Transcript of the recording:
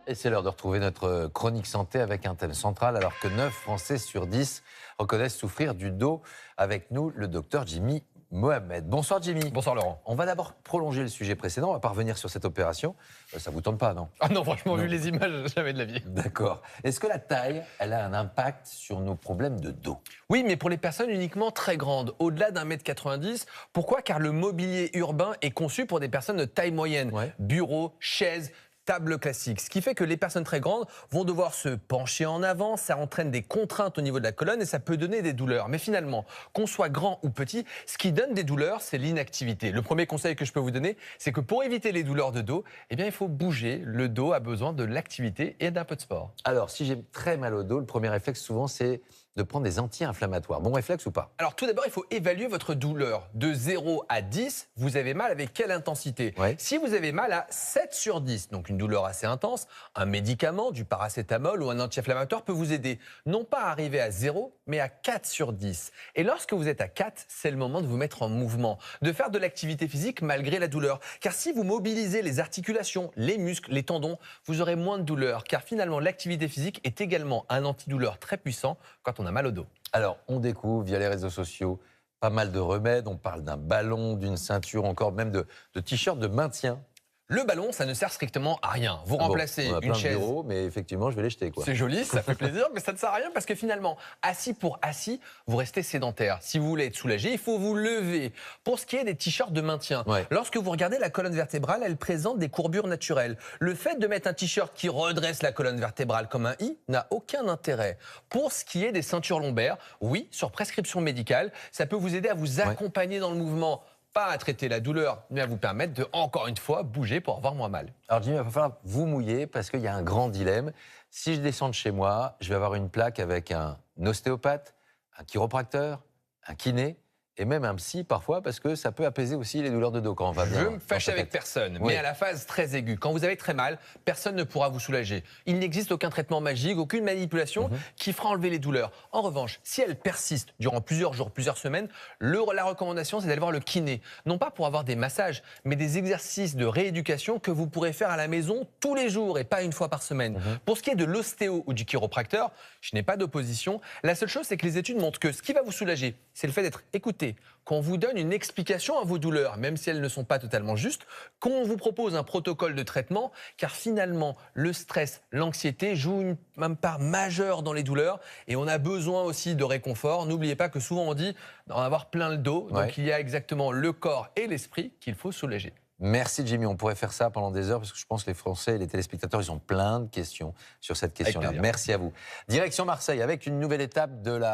Et c'est l'heure de retrouver notre chronique santé avec un thème central, alors que 9 Français sur 10 reconnaissent souffrir du dos. Avec nous, le docteur Jimmy Mohamed. Bonsoir Jimmy. Bonsoir Laurent. On va d'abord prolonger le sujet précédent, on va pas revenir sur cette opération. Ça vous tente pas, non? Ah non, franchement, Non. vu les images, jamais de la vie. D'accord. Est-ce que la taille, elle a un impact sur nos problèmes de dos? Oui, mais pour les personnes uniquement très grandes, au-delà d'1,90 m. Pourquoi? Car le mobilier urbain est conçu pour des personnes de taille moyenne. Ouais. Bureaux, chaises, table classique. Ce qui fait que les personnes très grandes vont devoir se pencher en avant, ça entraîne des contraintes au niveau de la colonne et ça peut donner des douleurs. Mais finalement, qu'on soit grand ou petit, ce qui donne des douleurs, c'est l'inactivité. Le premier conseil que je peux vous donner, c'est que pour éviter les douleurs de dos, eh bien, il faut bouger. Le dos a besoin de l'activité et d'un peu de sport. Alors, si j'ai très mal au dos, le premier réflexe souvent, c'est de prendre des anti-inflammatoires. Bon réflexe ou pas? Alors tout d'abord, il faut évaluer votre douleur. De 0 à 10, vous avez mal avec quelle intensité? Ouais. Si vous avez mal à 7 sur 10, donc une douleur assez intense, un médicament, du paracétamol ou un anti-inflammatoire peut vous aider. Non pas à arriver à 0, mais à 4 sur 10. Et lorsque vous êtes à 4, c'est le moment de vous mettre en mouvement, de faire de l'activité physique malgré la douleur. Car si vous mobilisez les articulations, les muscles, les tendons, vous aurez moins de douleur. Car finalement, l'activité physique est également un antidouleur très puissant quand on a mal au dos. Alors, on découvre via les réseaux sociaux pas mal de remèdes. On parle d'un ballon, d'une ceinture, encore même de t-shirts de maintien. Le ballon, ça ne sert strictement à rien. Vous Ah bon, remplacez on a une plein de chaise. bureaux, mais effectivement, je vais les jeter, quoi. C'est joli, ça fait plaisir, mais ça ne sert à rien parce que finalement, assis pour assis, vous restez sédentaire. Si vous voulez être soulagé, il faut vous lever. Pour ce qui est des t-shirts de maintien, Ouais. lorsque vous regardez la colonne vertébrale, elle présente des courbures naturelles. Le fait de mettre un t-shirt qui redresse la colonne vertébrale comme un I n'a aucun intérêt. Pour ce qui est des ceintures lombaires, oui, sur prescription médicale, ça peut vous aider à vous accompagner dans le mouvement. Pas à traiter la douleur, mais à vous permettre de, encore une fois, bouger pour avoir moins mal. Alors Jimmy, il va falloir vous mouiller parce qu'il y a un grand dilemme. Si je descends de chez moi, je vais avoir une plaque avec un ostéopathe, un chiropracteur, un kiné et même un psy parfois parce que ça peut apaiser aussi les douleurs de dos quand on va bien. Je veux me fâcher dans sa avec tête. personne, Oui. mais à la phase très aiguë. Quand vous avez très mal, personne ne pourra vous soulager. Il n'existe aucun traitement magique, aucune manipulation qui fera enlever les douleurs. En revanche, si elles persistent durant plusieurs jours, plusieurs semaines, la recommandation, c'est d'aller voir le kiné. Non pas pour avoir des massages, mais des exercices de rééducation que vous pourrez faire à la maison tous les jours et pas une fois par semaine. Pour ce qui est de l'ostéo ou du chiropracteur, je n'ai pas d'opposition. La seule chose, c'est que les études montrent que ce qui va vous soulager, c'est le fait d'être écouté, qu'on vous donne une explication à vos douleurs, même si elles ne sont pas totalement justes, qu'on vous propose un protocole de traitement, car finalement, le stress, l'anxiété jouent une part majeure dans les douleurs et on a besoin aussi de réconfort. N'oubliez pas que souvent on dit d'en avoir plein le dos, Ouais. donc il y a exactement le corps et l'esprit qu'il faut soulager. Merci Jimmy, on pourrait faire ça pendant des heures parce que je pense que les Français et les téléspectateurs, ils ont plein de questions sur cette question-là. plaisir. Merci à vous. Direction Marseille avec une nouvelle étape de la